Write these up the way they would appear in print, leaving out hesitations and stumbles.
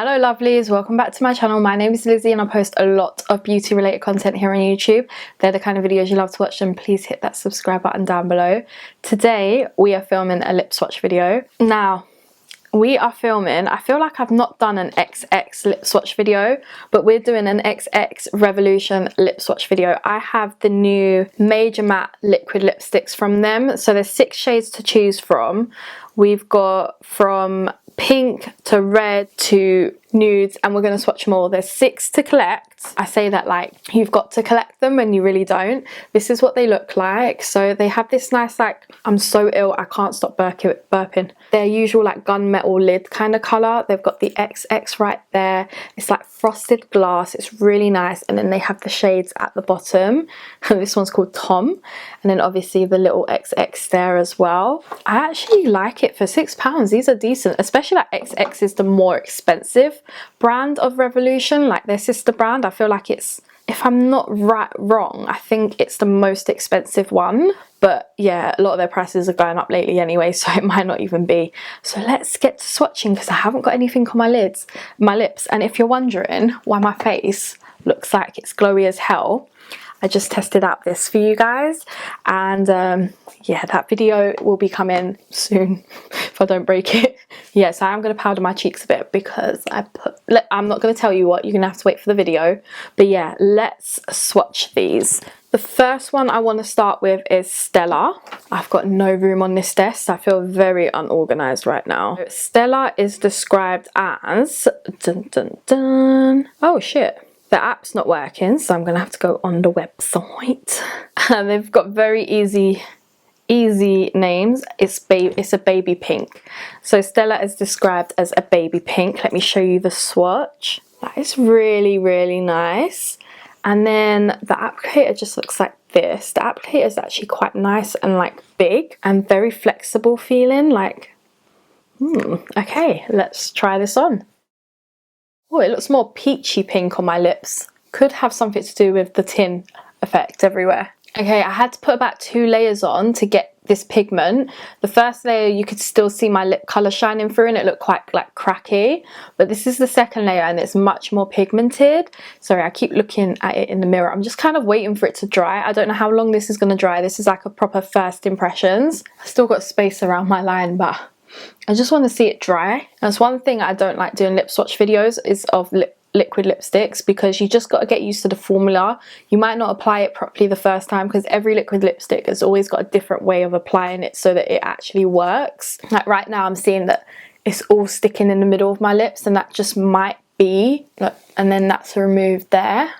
Hello lovelies, welcome back to my channel. My name is Lizzie and I post a lot of beauty related content here on YouTube. They're the kind of videos you love to watch, and please hit that subscribe button down below. Today we are filming a lip swatch video. Now we are filming, I feel like I've not done an XX lip swatch video, but we're doing an XX Revolution lip swatch video. I have the new Major Matte liquid lipsticks from them. So there's 6 shades to choose from. We've got from pink to red to nudes, and we're going to swatch them all. There's 6 to collect. I say that like you've got to collect them when you really don't. This is what they look like. So they have this nice, like, I'm so ill I can't stop burping. Their usual like gunmetal lid kind of colour. They've got the XX right there. It's like frosted glass. It's really nice. And then they have the shades at the bottom. This one's called Tom. And then obviously the little XX there as well. I actually like it for £6. These are decent, especially like XX is the more expensive brand of Revolution, like their sister brand. I feel like it's, if I'm not wrong, I think it's the most expensive one. But yeah, a lot of their prices are going up lately anyway, so it might not even be. So let's get to swatching because I haven't got anything on my lips. And if you're wondering why my face looks like it's glowy as hell, I just tested out this for you guys, and yeah, that video will be coming soon if I don't break it. Yeah, so I'm going to powder my cheeks a bit because I'm not going to tell you what, you're going to have to wait for the video. But yeah, let's swatch these. The first one I want to start with is Stella. I've got no room on this desk, so I feel very unorganized right now. Stella is described as oh shit, the app's not working, so I'm gonna have to go on the website. And they've got very easy names. It's a baby pink. So Stella is described as a baby pink. Let me show you the swatch. That is really nice. And then the applicator just looks like this. The applicator is actually quite nice and like big and very flexible feeling. Like, okay, let's try this on. Oh, it looks more peachy pink on my lips. Could have something to do with the tin effect everywhere. Okay, I had to put about 2 layers on to get this pigment. The first layer you could still see my lip colour shining through and it looked quite like cracky. But this is the second layer and it's much more pigmented. Sorry, I keep looking at it in the mirror. I'm just kind of waiting for it to dry. I don't know how long this is going to dry. This is like a proper first impressions. I still got space around my line, but I just want to see it dry. That's one thing I don't like doing lip swatch videos is of liquid lipsticks, because you just got to get used to the formula. You might not apply it properly the first time because every liquid lipstick has always got a different way of applying it so that it actually works. Like right now I'm seeing that it's all sticking in the middle of my lips, and that just might be, look, and then that's removed there.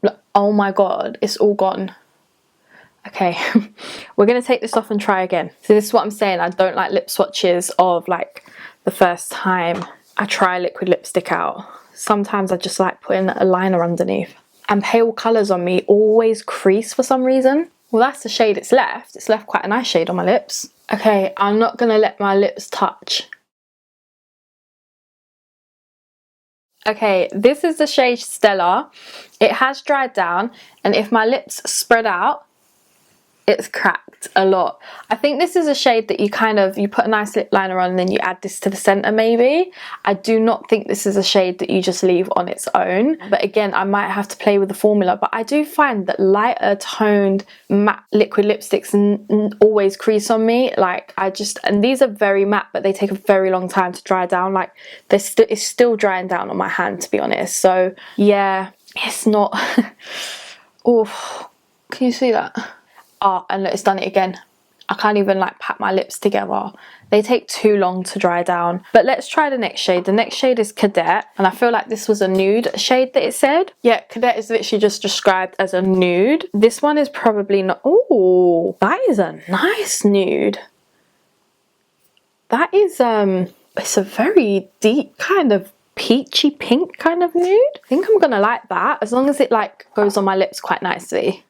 Look, oh my god, it's all gone. Okay, we're going to take this off and try again. So this is what I'm saying. I don't like lip swatches of like the first time I try liquid lipstick out. Sometimes I just like putting a liner underneath. And pale colours on me always crease for some reason. Well, that's the shade it's left. It's left quite a nice shade on my lips. Okay, I'm not going to let my lips touch. Okay, this is the shade Stella. It has dried down, and if my lips spread out, it's cracked a lot. I think this is a shade that you put a nice lip liner on and then you add this to the center maybe. I do not think this is a shade that you just leave on its own. But again, I might have to play with the formula. But I do find that lighter toned matte liquid lipsticks always crease on me. Like and these are very matte, but they take a very long time to dry down. Like it's still drying down on my hand, to be honest. So yeah, it's not. Oh, can you see that? Oh, and look, it's done it again. I can't even like pat my lips together. They take too long to dry down. But let's try the next shade. The next shade is Cadet, and I feel like this was a nude shade that it said. Yeah, Cadet is literally just described as a nude. This one is probably not. Oh, that is a nice nude. That is it's a very deep kind of peachy pink kind of nude. I think I'm gonna like that as long as it like goes on my lips quite nicely.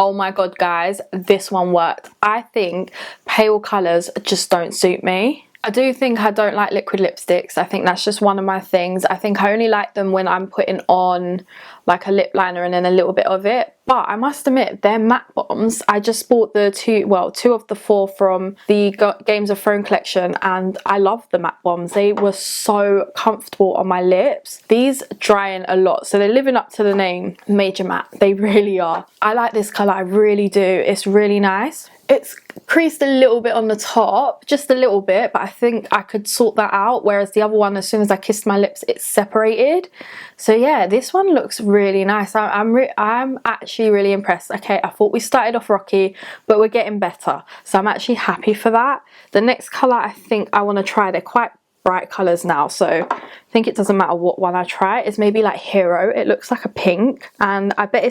Oh my god guys, this one worked. I think pale colours just don't suit me. I do think I don't like liquid lipsticks. I think that's just one of my things. I think I only like them when I'm putting on like a lip liner and then a little bit of it. But I must admit, they're matte bombs. I just bought the two of the 4 from the Games of Thrones collection, and I love the matte bombs. They were so comfortable on my lips. These dry in a lot, so they're living up to the name Major Matte. They really are. I like this colour, I really do. It's really nice. It's creased a little bit on the top, just a little bit, but I think I could sort that out, whereas the other one, as soon as I kissed my lips, it's separated. So yeah, this one looks really nice. I'm actually really impressed. Okay, I thought we started off rocky, but we're getting better, so I'm actually happy for that. The next colour I think I want to try, they're quite bright colours now, so I think it doesn't matter what one I try. It's maybe like Hero. It looks like a pink, and I bet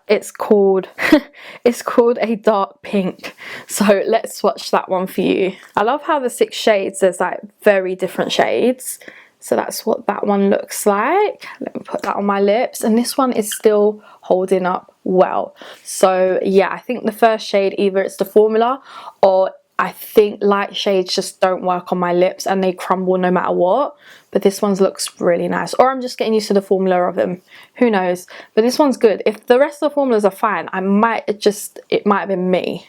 it's called it's called a dark pink. So let's swatch that one for you. I love how the 6 shades, there's like very different shades. So that's what that one looks like. Let me put that on my lips, and this one is still holding up well. So yeah, I think the first shade, either it's the formula, or I think light shades just don't work on my lips and they crumble no matter what. But this one looks really nice, or I'm just getting used to the formula of them, who knows. But this one's good. If the rest of the formulas are fine, it might have been me.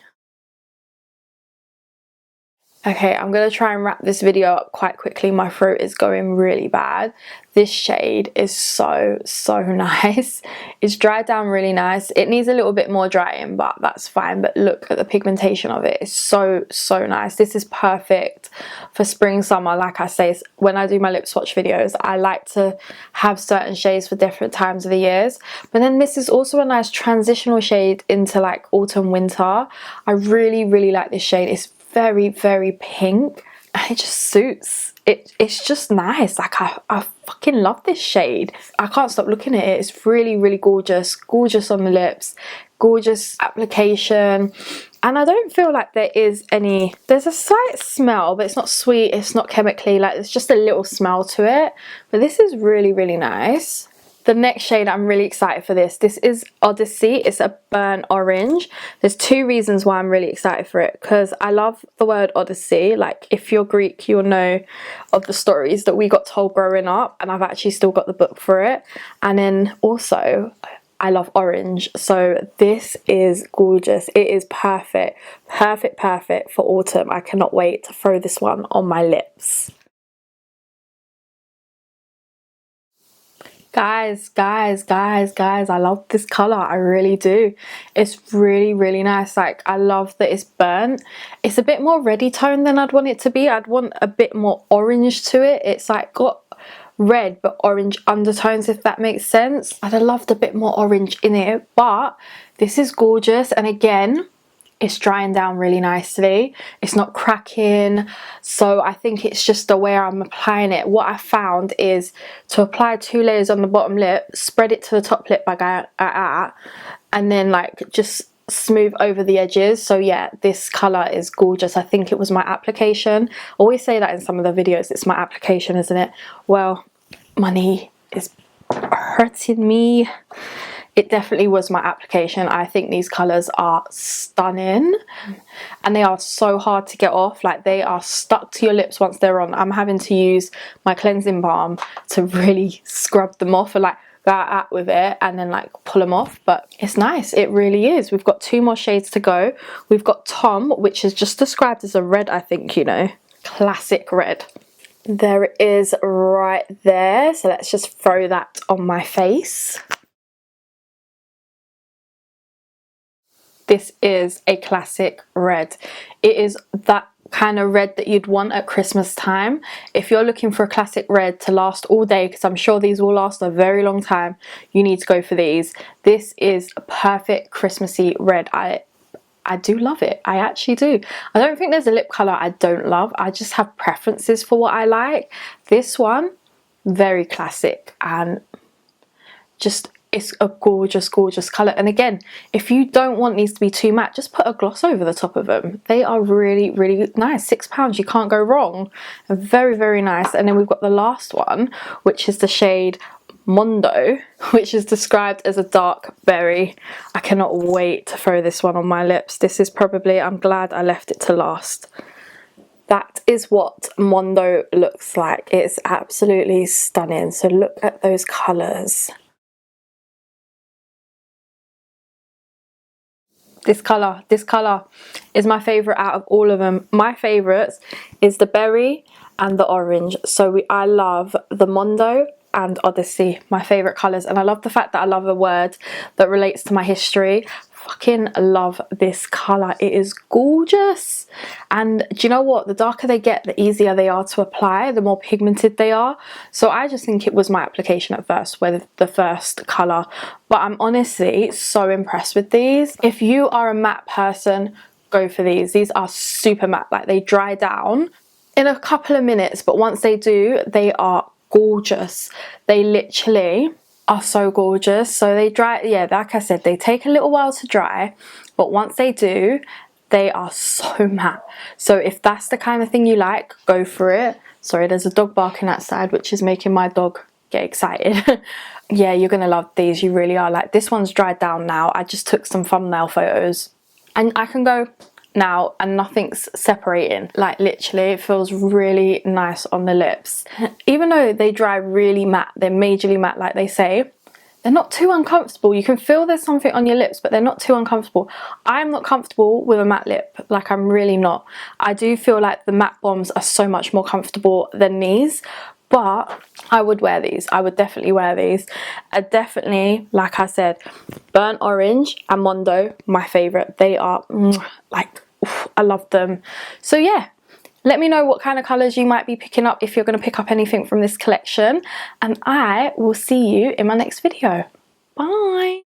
Okay, I'm going to try and wrap this video up quite quickly. My throat is going really bad. This shade is so nice. It's dried down really nice. It needs a little bit more drying, but that's fine. But look at the pigmentation of it. It's so nice. This is perfect for spring, summer. Like I say, when I do my lip swatch videos, I like to have certain shades for different times of the years. But then this is also a nice transitional shade into like autumn, winter. I really like this shade. It's very pink, and it just suits it. It's just nice. Like I fucking love this shade. I can't stop looking at it. It's really gorgeous on the lips, gorgeous application. And I don't feel like there's a slight smell, but it's not sweet, it's not chemically, like there's just a little smell to it. But this is really nice. The next shade, I'm really excited for this. This is Odyssey. It's a burnt orange. There's 2 reasons why I'm really excited for it. Because I love the word Odyssey. Like, if you're Greek, you'll know of the stories that we got told growing up. And I've actually still got the book for it. And then also, I love orange. So this is gorgeous. It is perfect. Perfect for autumn. I cannot wait to throw this one on my lips. Guys, I love this color. I really do. It's really nice. Like, I love that it's burnt. It's a bit more reddy tone than I'd want it to be. I'd want a bit more orange to it. It's like got red but orange undertones, if that makes sense. I'd have loved a bit more orange in it, but this is gorgeous. And again, it's drying down really nicely. It's not cracking. So I think it's just the way I'm applying it. What I found is to apply 2 layers on the bottom lip, spread it to the top lip by going and then like just smooth over the edges. So yeah, this color is gorgeous. I think it was my application. I always say that in some of the videos, it's my application, isn't it? Well, my knee is hurting me. It definitely was my application. I think these colours are stunning, and they are so hard to get off. Like, they are stuck to your lips once they're on. I'm having to use my cleansing balm to really scrub them off and like go out with it and then like pull them off. But it's nice, it really is. We've got 2 more shades to go. We've got Tom, which is just described as a red, I think, you know, classic red. There it is right there. So let's just throw that on my face. This is a classic red. It is that kind of red that you'd want at Christmas time. If you're looking for a classic red to last all day, because I'm sure these will last a very long time, you need to go for these. This is a perfect Christmassy red. I do love it. I actually do. I don't think there's a lip colour I don't love. I just have preferences for what I like. This one, very classic, and just it's a gorgeous colour. And again, if you don't want these to be too matte, just put a gloss over the top of them. They are really nice. £6, you can't go wrong. Very nice. And then we've got the last one, which is the shade Mondo, which is described as a dark berry. I cannot wait to throw this one on my lips. This is probably, I'm glad I left it to last. That is what Mondo looks like. It's absolutely stunning. So look at those colours. This colour is my favourite out of all of them. My favourites is the berry and the orange. So I love the Mondo and Odyssey, my favourite colours. And I love the fact that I love a word that relates to my history. Fucking love this colour. It is gorgeous. And do you know what? The darker they get, the easier they are to apply, the more pigmented they are. So I just think it was my application at first with the first colour. But I'm honestly so impressed with these. If you are a matte person, go for these. These are super matte. Like, they dry down in a couple of minutes, but once they do, they are gorgeous. They literally are so gorgeous. So they dry, yeah, like I said, they take a little while to dry, but once they do, they are so matte. So if that's the kind of thing you like, go for it. Sorry, there's a dog barking outside, which is making my dog get excited. Yeah, you're gonna love these. You really are. Like, this one's dried down now. I just took some thumbnail photos and I can go now and nothing's separating. Like, literally, it feels really nice on the lips. Even though they dry really matte, they're majorly matte like they say, they're not too uncomfortable. You can feel there's something on your lips, but they're not too uncomfortable. I'm not comfortable with a matte lip. Like, I'm really not. I do feel like the matte bombs are so much more comfortable than these, but I would wear these. I would definitely wear these. Definitely, like I said, burnt orange and Mondo, my favourite. They are like, oof, I love them. So yeah, let me know what kind of colours you might be picking up if you're going to pick up anything from this collection, and I will see you in my next video. Bye.